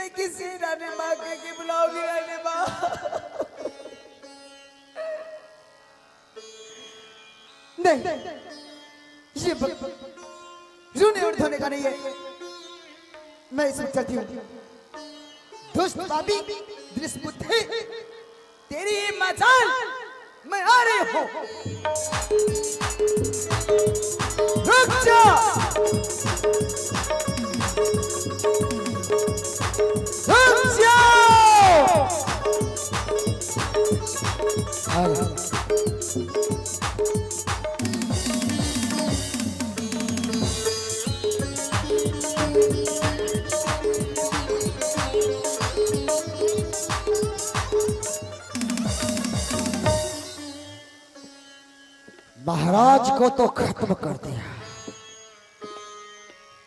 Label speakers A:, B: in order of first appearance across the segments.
A: मैं किसी रानी माँ के बुलाऊंगी रानी माँ। नहीं, ये रोने और धोने का नहीं है। मैं इसमें चलती हूँ। दुष्ट पापी दृश्य बुद्धि, तेरी मजाल मैं आ रही हूँ। रुक जा। रुक जाओ।
B: महाराज को तो खत्म कर दिया,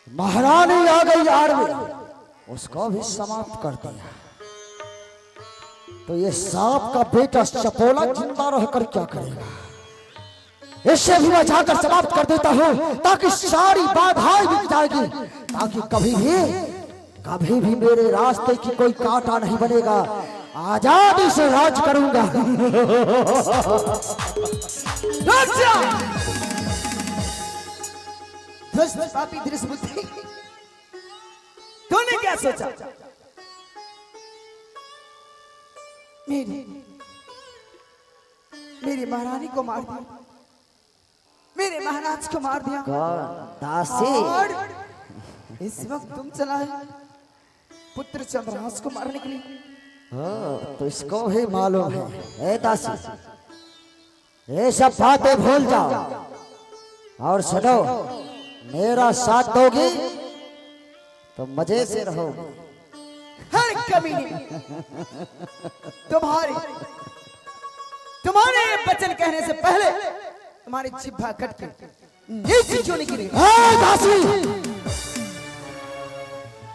B: महारानी आ गई आड़ में, उसको भी समाप्त कर दिया। तो ये सांप का बेटा चपोला जिंदा रहकर क्या करेगा? इसे भी मैं जाकर समाप्त कर देता हूं ताकि सारी बाधाएं मिट जाएगी, ताकि कभी भी मेरे रास्ते की कोई कांटा नहीं बनेगा। आजादी से राज करूंगा।
A: दुष्ट पापी दृश्य बुद्धि, तूने क्या सोचा? मेरी महारानी को मार दिया, मेरे महाराज को मार दिया।
B: दासी,
A: इस वक्त तुम चला है पुत्र चंद्रहास को मारने के लिए।
B: तो इसको भी मालूम है। ए दासी, ये सब बातें भूल जाओ और सुनो, मेरा साथ दोगी तो मजे से रहोगे।
A: हर कमीने, तुम्हारे वचन कहने से पहले तुम्हारी जिह्वा कट के नीचे क्यों नहीं गिरेगी?
B: दासी,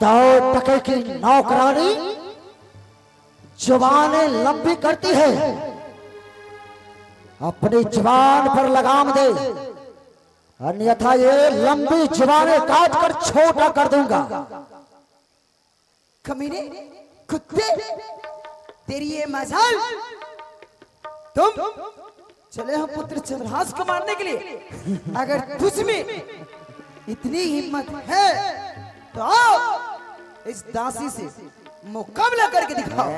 B: दाऊ टके की नौकरानी जुबानें लंबी करती है, अपनी जुबान पर लगाम दे, अन्यथा ये लंबी जुबानें काट कर छोटा कर दूंगा।
A: कमीने, कुत्ते, तेरी ये मजाल। तुम चले हम पुत्र चंद्रहास को मारने के लिए। अगर तुझमें इतनी हिम्मत है तो आओ इस दासी से मुकाबला करके दिखाओ।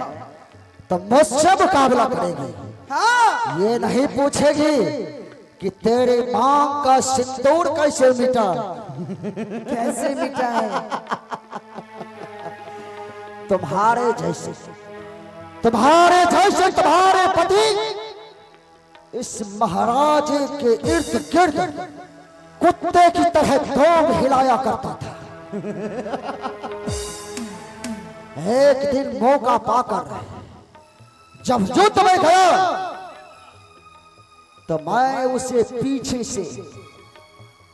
B: तो मुझसे मुकाबला करेगी?
A: हाँ।
B: ये नहीं पूछेगी कि तेरे मांग का सिंदूर कैसे मिटा।
A: कैसे मिटा है?
B: तुम्हारे जैसे तुम्हारे पति इस महाराज के इर्द गिर्द कुत्ते की तरह डोंग हिलाया करता था। एक दिन मौका पाकर जब युद्ध में गया तो मैं उसे पीछे से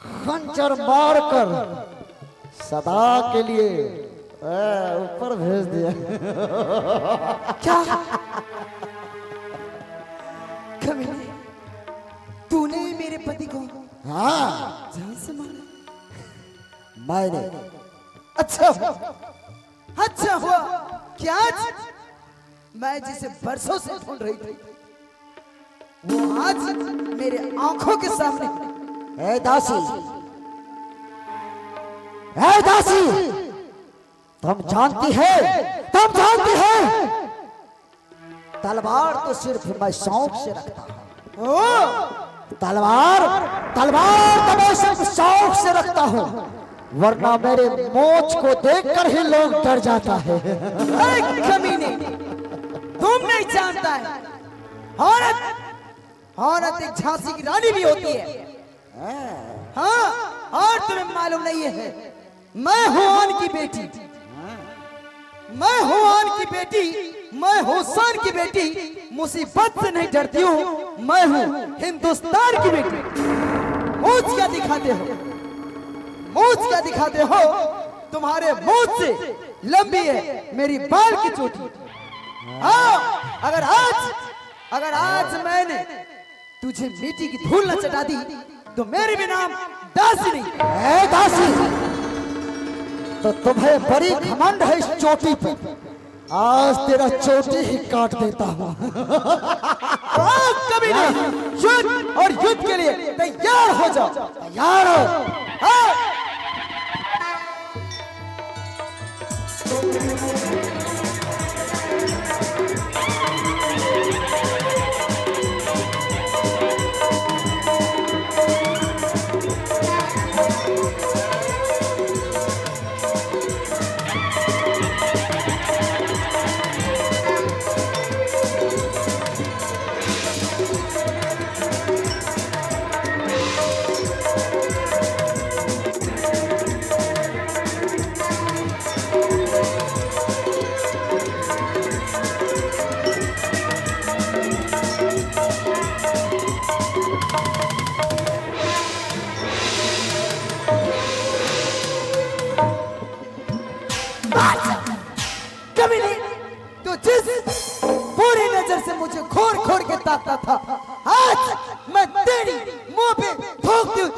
B: खंजर मारकर सदा के लिए ऊपर भेज दिया।
A: क्या? कमीने, तूने मेरे पति को
B: हाँ
A: जान से मारा?
B: मैंने।
A: अच्छा हुआ क्या आज मैं जिसे बरसों से ढूंढ रही थी वो आज मेरे आंखों के सामने।
B: ए दासी, तुम जानती है तलवार तो सिर्फ मैं शौक से रखता हूं। तलवार तो मैं सिर्फ शौक से रखता हूं, वरना मेरे मोच को देखकर ही लोग डर जाता है।
A: कमीने, तुम नहीं जानता है, औरत एक झांसी की रानी भी होती है। हाँ, और तुम्हें मालूम नहीं है, मैं हूं आन की बेटी, मैं हूं शान की बेटी, मुसीबत से नहीं डरती हूँ। मैं हूं हिंदुस्तान की बेटी। मूंछ क्या दिखाते हो? तुम्हारे मूंछ से लंबी है मेरी बाल की चोटी। हाँ, अगर आज मैंने तुझे मिट्टी की धूल न चटा दी तो मेरे भी नाम दासी नहीं।
B: दासी, तो तुम्हें बड़ी घमंड है इस चोटी पे। आज तेरा चोटी ही काट देता हूँ।
A: कभी नहीं, युद्ध और युद्ध के लिए तैयार हो जाओ।
B: तैयार हो।
A: हाँ। कभी नहीं, तो जिस पूरी नजर से मुझे खोर खोर के ताकता था, आज मैं तेरी मुंह पे थूक दूं।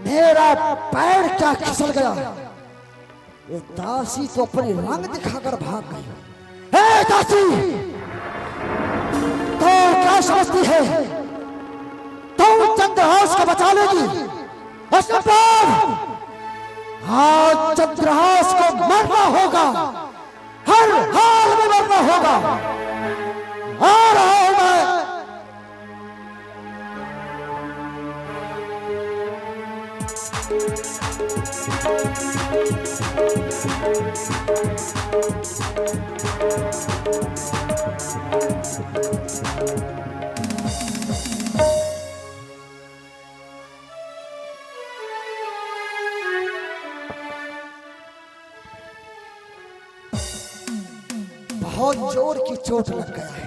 B: मेरा पैर क्या खिसल गया। ये दासी तो अपनी रंग दिखाकर भाग गई। हे दासी, तो क्या समझती है तुम चंद्रहास को बचा लेगी? असंभव। आज चंद्रहास को मरना होगा, हर हाल में मरना होगा। आ रहा हूं मैं। बहुत जोर की चोट लग गया है।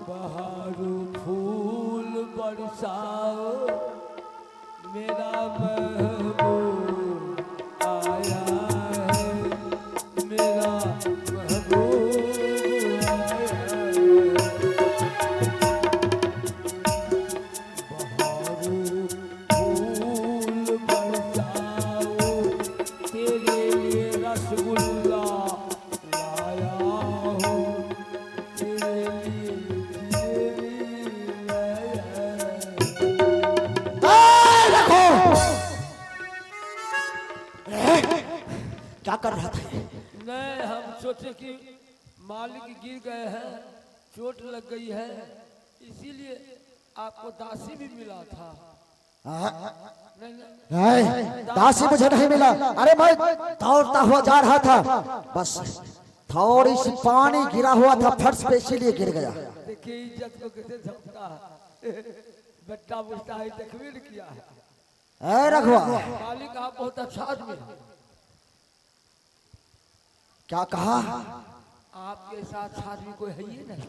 C: बहारू फूल बरसाओ, मेरा महबूब आया है, मेरा महबूब आया है। बहारू फूल बरसाओ, तेरे लिए रसगुल्ला लाया हूँ, तेरे
B: क्या कर रहा था ये?
C: नहीं, हम सोचे कि मालिक गिर गए हैं, चोट लग गई है, इसीलिए आपको दासी भी मिला था। नहीं, नहीं,
B: नहीं, दासी मुझे नहीं मिला। अरे मैं दौड़ता हुआ जा रहा था, बस थोड़ी सी पानी गिरा हुआ था फर्श पे, इसीलिए गिर गया।
C: देखिए इज्जत को कैसे झपका है। बेटा बुझता है, तकबीर किया है।
B: ए रघुआ,
C: मालिक आप बहुत अच्छा आदमी हैं।
B: क्या कहा?
C: आपके साथ आदमी कोई है ही नहीं।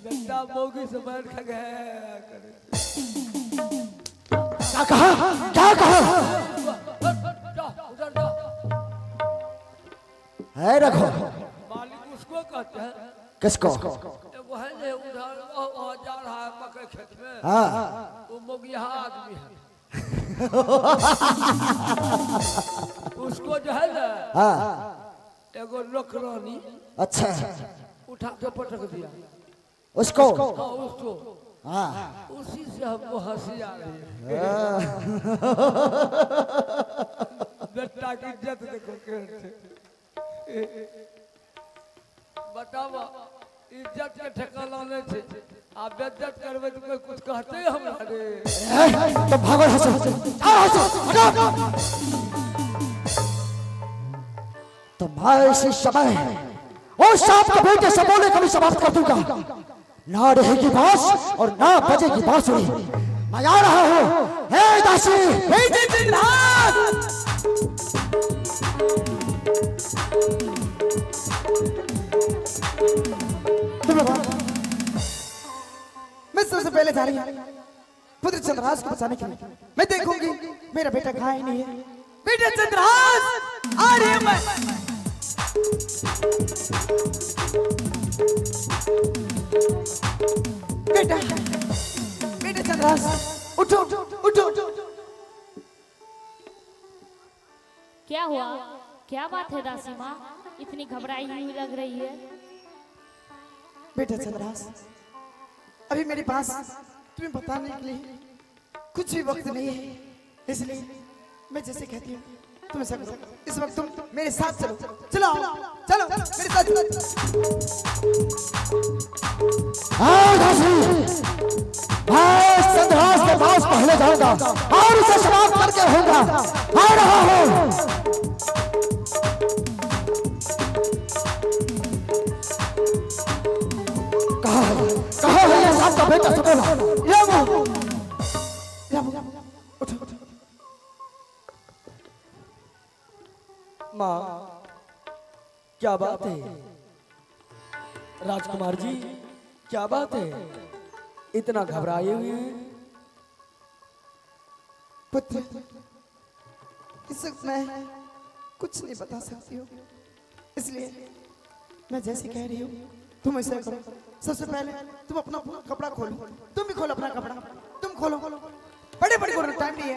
C: बेटा मोगी से बैठ के गए।
B: क्या कहा? क्या कहा?
C: उधर जा।
B: है रघुआ?
C: मालिक उसको कहते हैं।
B: किसको?
C: वो है नहीं, उधर जा रहा है मकई खेत में।
B: हाँ,
C: वो मोगिया आदमी है। उसको जो है ना,
B: हाँ,
C: एगो नौकरानी
B: अच्छा,
C: उठा के पटक दिया
B: उसको।
C: हाँ, उसको।
B: हाँ,
C: उसी से हमको हंसी आ रही है। बेटा की इज्जत देखो कैसे। बतावा, इज्जत के ठिकाना नहीं थे। आप बेइज्जत करवे तो कोई कुछ कहते ही हमरा रे।
B: तो भागो यहाँ से, आओ यहाँ से, हटो। तो मैं इसी समय उस सांप के बेटे सबोले को भी समाप्त कर दूंगा। ना रहेगी बांस और ना बजेगी बांसुरी। मैं आ रहा हूँ। हे दासी,
A: बेटे चंद्रहास, मैं सबसे पहले जा रही हूँ पुत्र चंद्रहास को बचाने के लिए। मैं देखूंगी मेरा बेटा कहाँ ही नहीं है। बेटा चंद्रहास, आ रही हूं मैं। बेटा, बेटा चंद्रहास, उठो उठो उठो।
D: क्या हुआ? क्या बात है दासी माँ, इतनी घबराई हुई लग रही है?
A: बेटा चंद्रहास, अभी मेरे पास तुम्हें बताने के लिए कुछ भी वक्त नहीं है, इसलिए मैं जैसे कहती हूँ तुम ऐसा करो। इस वक्त तुम मेरे साथ चलो। चलो चलो मेरे साथ चलो।
B: हाँ दासी, मैं चंद्रहास के पास पहले जाऊंगा और उसे समाप्त करके होगा। आ रहा हूँ। कहाँ है ये सांप का बेटा सबोला?
A: उठो उठो। माँ, क्या बात है? राजकुमार जी, क्या बात है? इतना घबराए हुए हैं? पुत्र, इस वक्त मैं कुछ नहीं बता सकती हूँ, इसलिए मैं जैसे कह रही हूँ तुम ऐसा करो। सबसे पहले तुम अपना कपड़ा खोलो। तुम भी खोलो अपना कपड़ा। तुम खोलो। बड़े बड़े खोलो, टाइम नहीं है।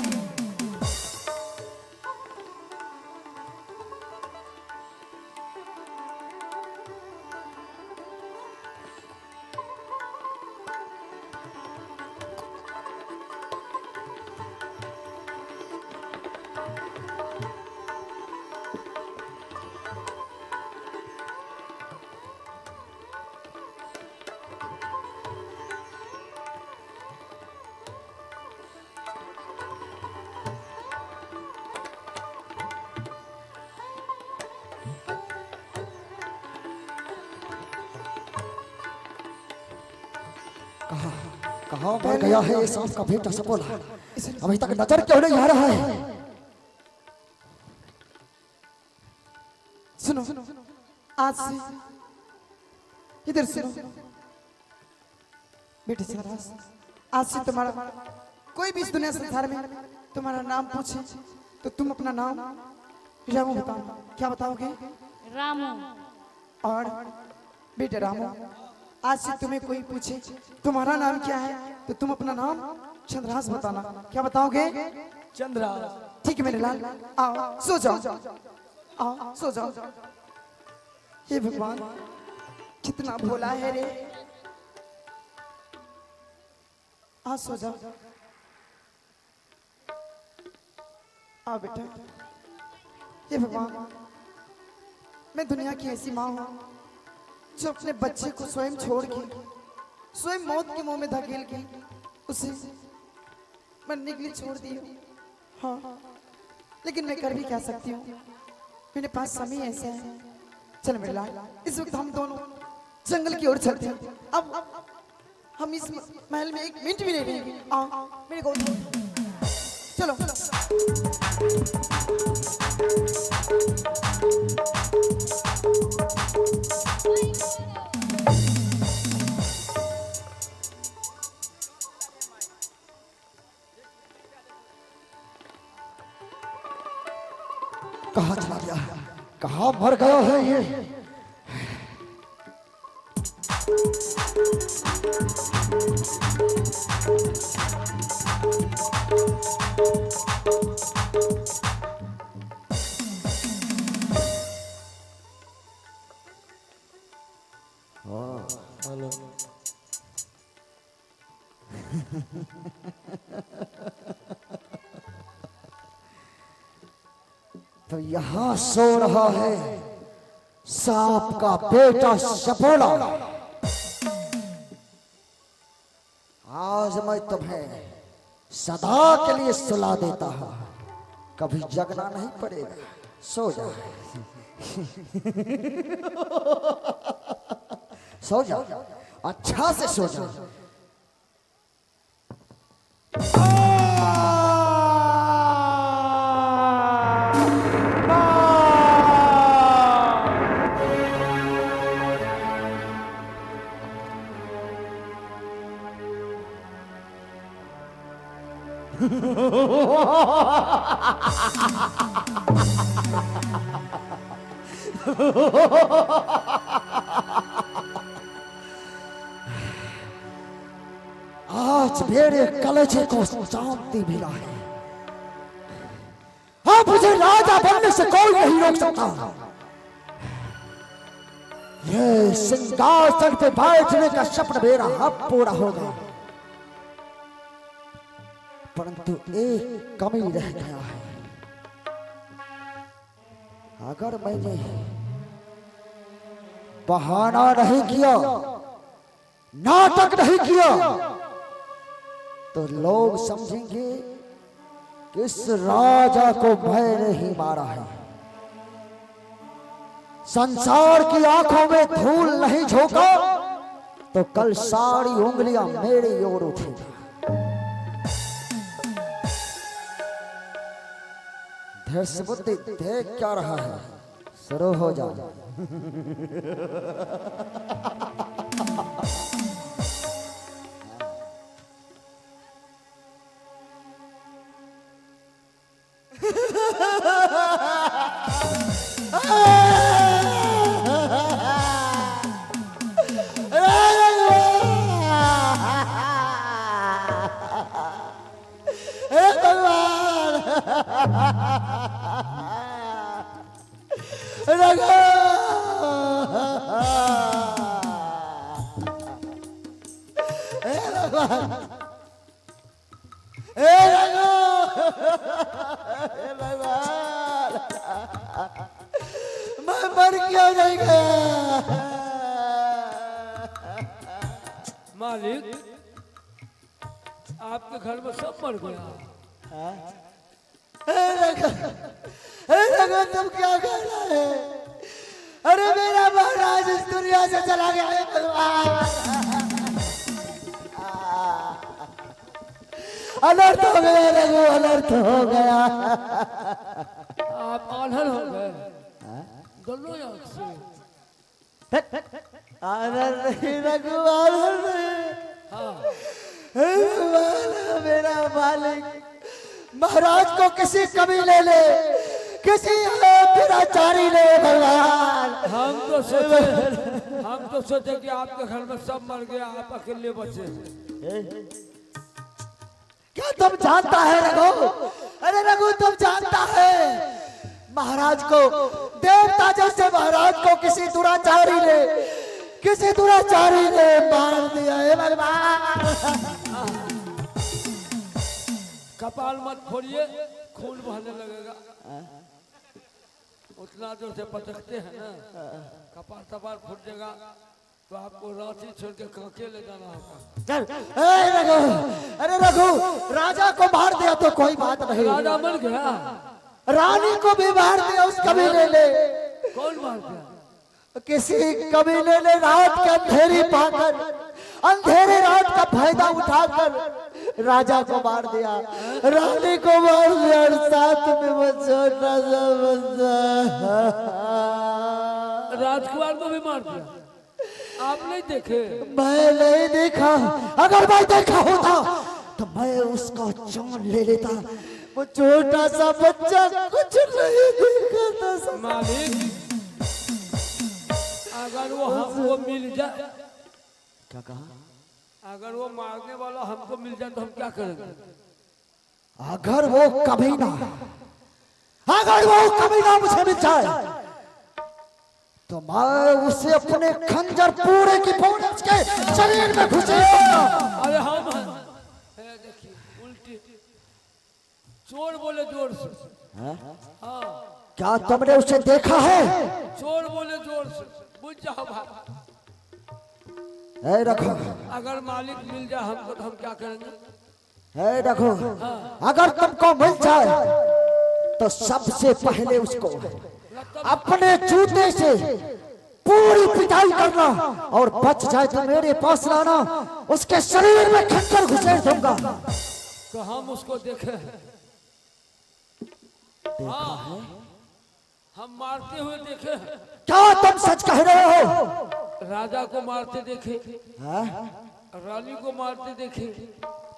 B: कहाँ मर गया है ये सांप का बेटा सबोला? अभी तक नजर क्यों नहीं आ रहा है?
A: सुनो, आज से इधर सुनो। बेटे चंद्रहास, आज से तुम्हारा कोई भी इस दुनिया संसार में तुम्हारा नाम पूछे तो तुम अपना नाम रामू बताओ। क्या बताओगे?
D: रामू।
A: और बेटे रामू, आज से तुम्हें कोई पूछे तुम्हारा नाम क्या है तो तुम अपना नाम चंद्रहास बताना। क्या बताओगे? चंद्रहास। ठीक है मेरे लाल, आओ सो जाओ। आओ सो जाओ। हे भगवान, कितना भोला है रे। आ सो जाओ। आओ बेटा। हे भगवान, मैं दुनिया की ऐसी माँ हूँ जो अपने बच्चे को स्वयं छोड़ के, स्वयं मौत के मुंह में धकेल के उसे मरने के लिए छोड़ दी हो। हाँ, लेकिन मैं कर भी क्या सकती हूँ, मेरे पास समय ऐसा है। चल मेरे लाल, इस वक्त हम दोनों जंगल की ओर चलते हैं। अब हम इस महल में 1 मिनट भी नहीं रहेंगे। आओ मेरे को चलो।
B: कहाँ चला गया? कहाँ मर गया है ये?
C: हेलो।
B: तो यहाँ सो रहा है सांप का बेटा सबोला। आज मैं तुम्हें सदा के लिए सुला देता हूं, कभी जगना नहीं पड़ेगा। सो जा सो जा, अच्छा से सो जा। आज मेरे कलेजे को शांति मिला है। अब मुझे राजा बनने से कोई नहीं रोक सकता। ये सिंहासन पे बैठने का सपना मेरा अब पूरा होगा, परंतु एक कमी रह गया है। अगर मैंने बहाना नहीं किया, नाटक नहीं किया, तो लोग समझेंगे कि इस राजा को मैंने ही मारा है। संसार की आंखों में धूल नहीं झोंका तो कल सारी उंगलियां मेरी ओर उठेगी। धैर्य बुद्धि देख क्या रहा है, शुरू हो जा। मैं मर क्यों नहीं गया?
C: मालिक, आपके घर में सब मर गया।
B: तुम क्या कह रहे हैं? अरे मेरा महाराज इस दुनिया से चला गया है। अनर्थ हो गया रघु, अनर्थ हो गया।
C: आप आंधर हो गए दोनों आंख से।
B: आनंद नहीं रघु, आनंद नहीं।
C: हाँ,
B: मेरा मालिक महाराज को किसी कबीले ले, किसी दुराचारी ले भगवान।
C: हम तो सोचे कि आपके घर में सब मर गया, आप अकेले बचे।
B: क्या तुम जानता है रघु? अरे रघु, तुम जानता है महाराज को, देवता जैसे महाराज को किसी दुराचारी ने, किसी दुराचारी ने मार दिया है भगवान।
C: कपाल मत फोड़िए, खून बहने लगेगा। उतना जोर से पटकते हैं ना, कपाल तपाल फूट जाएगा तो आपको रांची छोड़ के कांके ले जाना होगा।
B: चल रघु, अरे रघु, राजा को मार दिया तो कोई बात नहीं,
C: राजा मर गया,
B: रानी को भी मार दिया उस कबीले ने।
C: कौन मार गया?
B: किसी कबीले ने रात के अंधेरी पाकर, अंधेरे रात का फायदा उठाकर राजा को मार दिया, रानी को मार दिया, और साथ में वो छोटा सा बच्चा
C: राजकुमार को भी मार दिया। आप नहीं देखे?
B: मैं नहीं देखा, अगर मैं देखा होता तो मैं उसका जान ले लेता। वो छोटा सा बच्चा कुछ नहीं देखा था।
C: मालिक, अगर वो हमको मिल जाए,
B: क्या कहा?
C: अगर वो मारने वाला हमको मिल जाए तो हम क्या करेंगे?
B: अगर वो कमीना मुझे मिल जाए तो मैं उसे अपने खंजर पूरे की पूरे के शरीर में घुसेगा।
C: अरे हम देखिए उल्टी, चोर बोले जोर से। हाँ,
B: क्या तुमने उसे देखा है?
C: चोर बोले जोर से, बुझ जाओ भाई।
B: ए रखो,
C: अगर मालिक मिल जाए हमको तो हम क्या करेंगे?
B: ए रखो, अगर तुमको मिल जाए तो सबसे पहले उसको अपने जूते से पूरी पिटाई करना और बच जाए तो मेरे पास लाना, उसके शरीर में खंजर घुसेड़ दूंगा।
C: तो हम उसको देखे
B: देखा है?
C: हम मारते हुए देखे हैं।
B: क्या तुम सच कह रहे हो?
C: राजा को मारते देखे,
B: हाँ?
C: रानी को मारते देखे,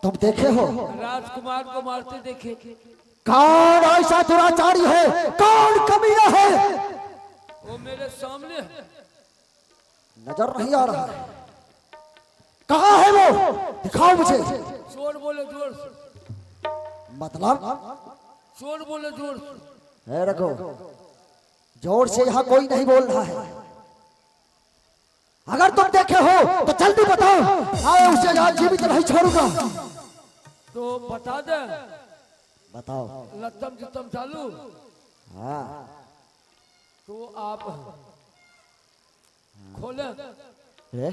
B: तुम देखे हो?
C: राजकुमार को मारते देखे।
B: कौन ऐसा दुराचारी है, कौन कमीना है?
C: वो मेरे सामने है।
B: नजर नहीं आ रहा है। कहाँ है वो? दिखाओ मुझे।
C: चोर बोले जोर से,
B: मतलब
C: चोर बोले जोर से।
B: है रघु, जोर से यहाँ कोई नहीं बोल रहा है। अगर तुम देखे हो तो जल्दी बताओ, आए उसे यहाँ जीवित नहीं छोड़ूंगा।
C: तो बता दे।
B: बताओ।
C: लत्तम जितम चालू।
B: हाँ।
C: तो आप खोले।
B: रे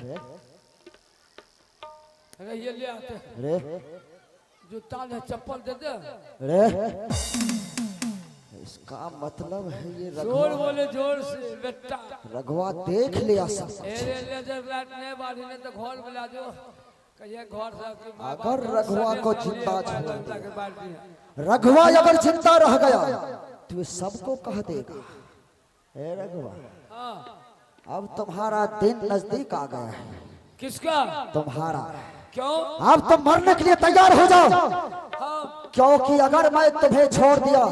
C: अरे ये ले आते हैं।
B: रे
C: जूता है, चप्पल दे दे।
B: रे इसका मतलब है ये
C: जोर बोले जोर से बेटा।
B: रघुआ देख लिया सब।
C: एरे लेजर लाइट नहीं बाढ़ी ने तो घर बुला दो। कहिए घर से
B: अगर रघुआ को जिंदा
C: छोड़,
B: रघुआ अगर जिंदा रह गया तो ये सबको कह देगा, ए रघुआ अब तुम्हारा दिन नजदीक आ गया है।
C: किसका?
B: तुम्हारा।
C: क्यों?
B: अब तुम मरने के लिए तैयार हो जाओ।
C: हाँ।
B: क्योंकि अगर मैं तुम्हें छोड़ दिया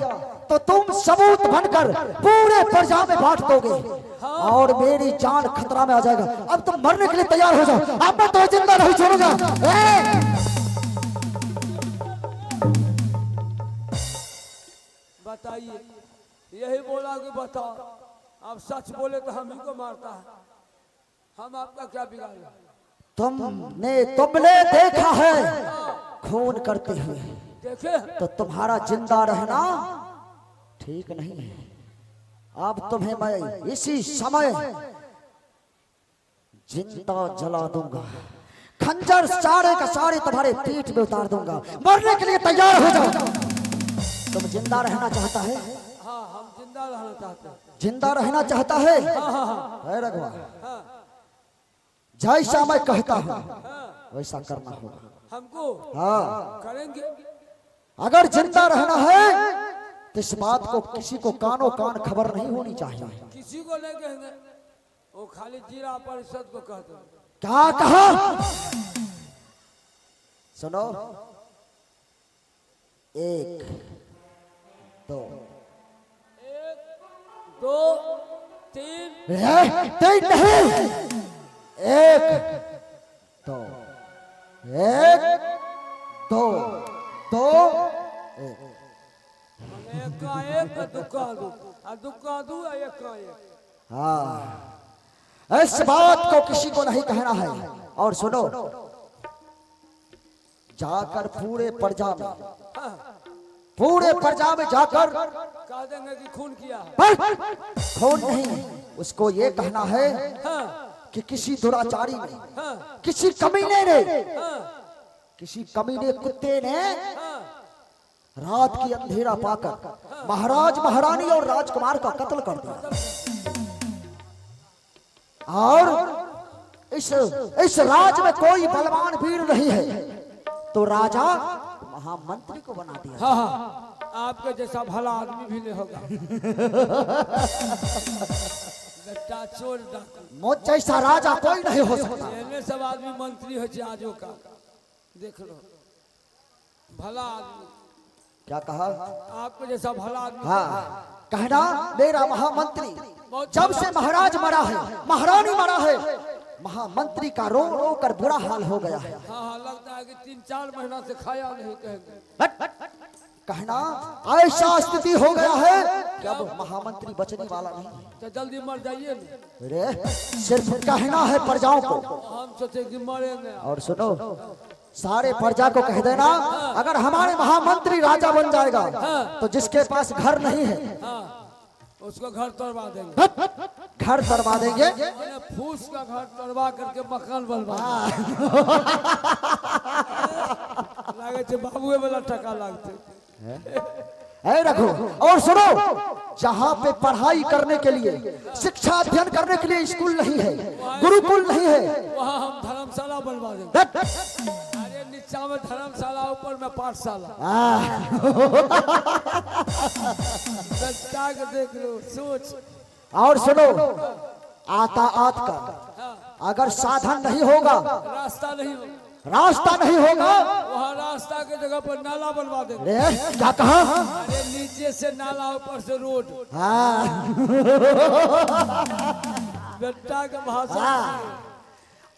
B: तो तुम सबूत बनकर पूरे प्रजा में बांट दोगे और मेरी जान खतरा में आ जाएगा। अब तुम मरने के लिए तैयार हो जाओ। अब मैं तो जिंदा नहीं छोड़ूंगा।
C: बताइए, यही बोला कि बताओ। आप सच बोले तो हम ही को मारता है। हम आपका क्या बिगाड़ा?
B: तुमने देखा है खून करते हुए,
C: देखे
B: तो तुम्हारा जिंदा रहना ठीक नहीं है। अब तुम्हें मैं इसी समय जिंदा जला दूंगा, खंजर सारे का सारे तुम्हारे पीठ में उतार दूंगा। मरने के लिए तैयार हो जाओ। तुम जिंदा रहना चाहता है?
C: हाँ, हम जिंदा रहना चाहते हैं।
B: जिंदा रहना चाहता है? है रघुआ, जैसा मैं कहता हूँ वैसा करना होगा
C: हमको।
B: हाँ,
C: करेंगे।
B: अगर जिंदा रहना है तो इस बात को किसी को कानो कान खबर नहीं होनी चाहिए।
C: किसी को नहीं कहेंगे, वो खाली जिला परिषद को कह दो।
B: क्या कहा? सुनो, 1 2
C: 1 2 3
B: तीन नहीं, 1 2 1 2 2 1।
C: एक का एक दुक्का दू, दुक्का दू एक का एक।
B: हाँ, इस बात को किसी को नहीं कहना है। और सुनो, जाकर पूरे प्रजा में जाकर
C: कह देंगे कि खून किया है।
B: पर खून नहीं, उसको ये कहना है
C: हाँ,
B: कि किसी दुराचारी ने,
C: हाँ,
B: किसी कमीने ने,
C: हाँ,
B: किसी कमीने कुत्ते ने
C: हाँ,
B: रात की अंधेरा पाकर महाराज महारानी और राजकुमार का कत्ल कर दिया। और इस राज में कोई बलवान वीर नहीं है, तो राजा महामंत्री को बना दिया।
C: हाँ, हाँ, आपके जैसा भला आदमी भी नहीं होगा। बेटा चोर डाकू,
B: मुझ जैसा राजा कोई नहीं हो सकता।
C: एने सब आदमी मंत्री हो आजो का। देख लो, भला आदमी।
B: क्या कहा?
C: आपके जैसा भला आदमी।
B: हाँ, कहना मेरा महामंत्री जब से महाराज मरा है, महारानी मरा है, महामंत्री का रो रो कर बुरा हाल हो गया है।
C: हाँ, हाँ, लगता है कि 3-4 महीना से खाया नहीं कहेंगे।
B: कहना ऐसा स्थिति हो गया है कि अब महामंत्री बचने वाला नहीं है।
C: तो जल्दी मर जाइए ना।
B: रे, सिर्फ कहना है प्रजाओं को।
C: हम सोचे कि मरेंगे।
B: और सुनो, सारे प्रजा को कह देना, अगर हमारे महामंत्री राजा बन जाएगा तो जिसके पास घर नहीं है,
C: हाँ, उसको घर तोड़वा देंगे।
B: घर तोड़वा देंगे।
C: फूस का घर तोड़वा करके मकान बनवा लगे बाबुए वाला टका लगते।
B: है रघु। और सुनो, जहाँ पे पढ़ाई करने के लिए, शिक्षा अध्ययन करने के लिए स्कूल नहीं है, गुरुकुल नहीं है,
C: वहाँ हम धर्मशाला बनवा देंगे। अरे नीचा में धर्मशाला, ऊपर में पाठशाला। बच्चा के देख लो, सोच।
B: और सुनो, यातायात का अगर साधन नहीं होगा,
C: रास्ता नहीं होगा,
B: रास्ता नहीं होगा,
C: वहाँ रास्ता के जगह पर नाला बनवा देंगे।
B: अरे क्या कहा?
C: अरे नीचे से नाला, ऊपर से रोड।
B: हाँ,
C: बेटा का भाषा।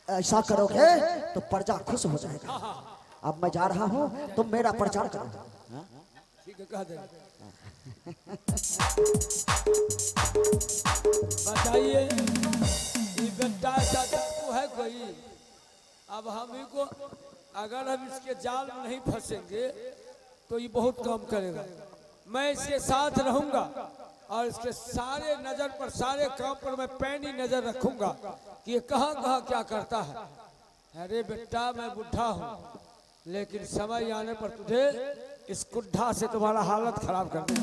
B: ऐसा करोगे तो प्रजा खुश हो जाएगा। अब मैं जा रहा हूँ, तुम मेरा प्रचार करो।
C: ठीक है, कह दे। बताइए, ये बेटा ऐसा को है कोई? अब हम ही को, अगर हम इसके जाल में नहीं फंसेंगे तो ये बहुत काम करेगा। मैं इसके साथ रहूंगा और इसके सारे नजर पर, सारे काम पर मैं पैनी नजर रखूंगा कि ये कहाँ कहाँ क्या करता है। अरे बेटा, मैं बुढ़ा हूँ, लेकिन समय आने पर तुझे इस कुड्ढा से तुम्हारा हालत खराब कर देगा।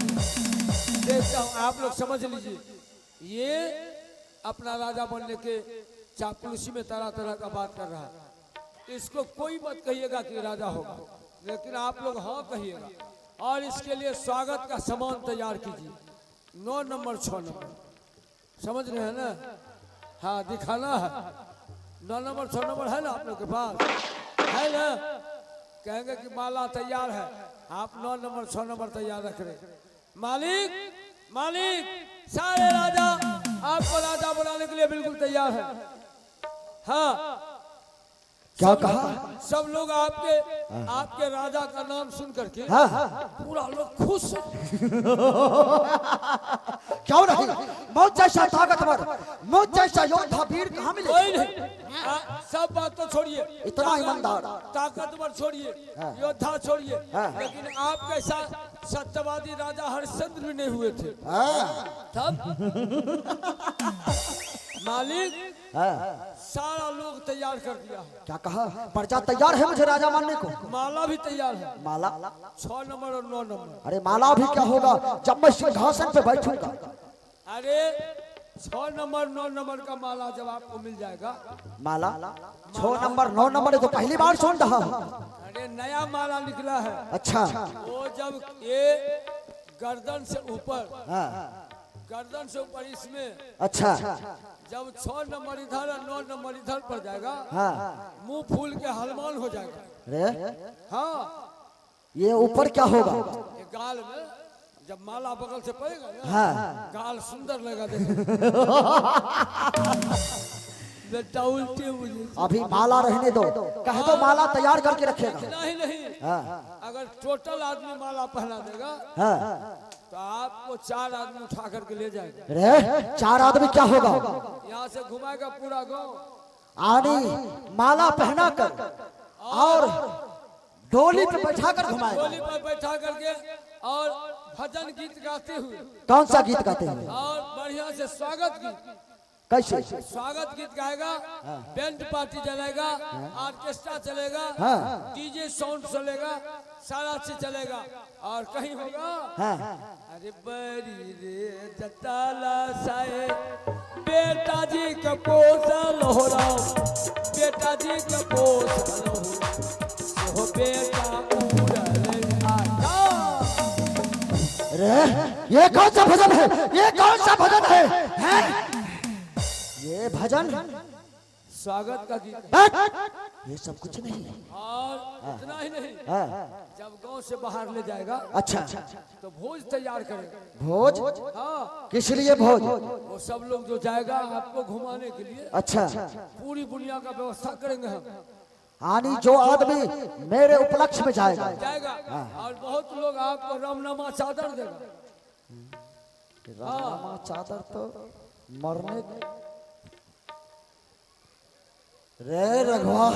C: देखता हूँ, आप लोग समझ लीजिए, ये अपना राजा बनने के चापलूसी में तरह तरह का बात कर रहा है। इसको कोई मत कहिएगा कि राजा होगा, लेकिन आप लोग हाँ कहिएगा। और इसके लिए स्वागत का सामान तैयार कीजिए। 9 नंबर 6 नंबर, समझ रहे हैं ना? हाँ, दिखाना है। 9 नंबर 6 नंबर है ना आप लोग के पास? है ना? कहेंगे कि माला तैयार है, आप 9 नंबर 6 नंबर तैयार रख रहे। मालिक, मालिक, सारे राजा आपको राजा बनाने के लिए बिल्कुल तैयार है। हाँ,
B: क्या कहा?
C: सब लोग आपके राजा का नाम सुन करके पूरा लोग खुश हैं।
B: क्यों नहीं? मुझ जैसा ताकतवर, मुझ जैसा योद्धा वीर कहाँ मिले?
C: कोई नहीं। सब बात तो छोड़िए,
B: इतना ईमानदार,
C: ताकतवर छोड़िए, योद्धा छोड़िए, लेकिन आप कैसा सत्यवादी राजा हरिश्चंद्र भी नहीं हुए थे तब। मालिक, सारा लोग तैयार कर दिया है।
B: क्या कहा? प्रजा तैयार है मुझे राजा मानने को।
C: माला भी तैयार है।
B: माला?
C: 6 नंबर और 9 नंबर।
B: अरे माला भी क्या होगा जब मैं सिंहासन पे बैठूंगा?
C: अरे 6 नंबर 9 नंबर का माला जब आपको मिल जाएगा।
B: माला 6 नंबर 9 नंबर तो पहली बार सुन रहा हूँ।
C: अरे नया माला निकला है।
B: अच्छा,
C: वो जब ये गर्दन से ऊपर, गर्दन से ऊपर इसमें,
B: अच्छा,
C: जब 6 नंबर इधर और 9 नंबर इधर पर जाएगा, मुंह फूल के हलमान हो जाएगा।
B: रे
C: हाँ,
B: ये ऊपर क्या होगा?
C: ये गाल में जब माला बगल से पड़ेगा ना, गाल सुंदर लगेगा देखने। बेटा उल्टे मुझे
B: अभी माला रहने दो, कह दो माला तैयार करके रखेगा।
C: नहीं नहीं, अगर टोटल आदमी माला पहना देगा तो आपको 4 आदमी उठा करके ले जाएगा।
B: रे 4 आदमी क्या होगा?
C: यहाँ से घुमाएगा पूरा गांव।
B: आनी माला पहना कर और डोली पे बैठा कर घुमाएगा।
C: डोली पर बैठा करके और भजन गीत गाते हुए।
B: कौन सा गीत गाते हैं?
C: और बढ़िया से स्वागत गीत।
B: कैसे?
C: स्वागत गीत गाएगा, बैंड पार्टी चलेगा, ऑर्केस्ट्रा चलेगा, डीजे साउंड चलेगा, सारा चीज चलेगा। और कहीं होगा अरे बड़ी रे जटाला साए, बेटा जी का पोसल हो रहा, बेटा जी का पोसल हो, बेटा उड़ल आया।
B: रे ये कौन सा भजन है? ये कौन सा भजन है? ये भजन
C: स्वागत का गीत।
B: ये सब कुछ नहीं।
C: और इतना ही नहीं, जब गांव से बाहर ले जाएगा,
B: अच्छा,
C: तो भोज तैयार करेगा।
B: भोज?
C: हाँ,
B: किस लिए भोज?
C: वो सब लोग जो जाएगा आपको घुमाने के लिए,
B: अच्छा,
C: पूरी दुनिया का व्यवस्था करेंगे हम।
B: आनी जो आदमी मेरे उपलक्ष्य में जाएगा
C: और बहुत लोग आपको रामनामा चादर देगा।
B: रामनामा चादर तो मरने रे रघुआ,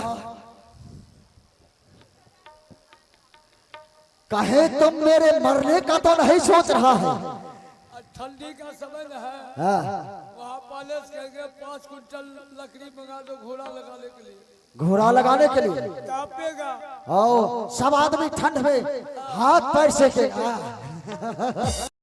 B: कहे तुम मेरे मरने का तो नहीं सोच रहा है?
C: ठंडी का समय है, वहाँ पैलेस कहेंगे 5 कुंटल लकड़ी मंगा दो घोड़ा लगाने के लिए।
B: घोड़ा लगाने के लिए
C: कांपेगा।
B: ओ सब आदमी ठंड में हाथ पैर सेकेगा। है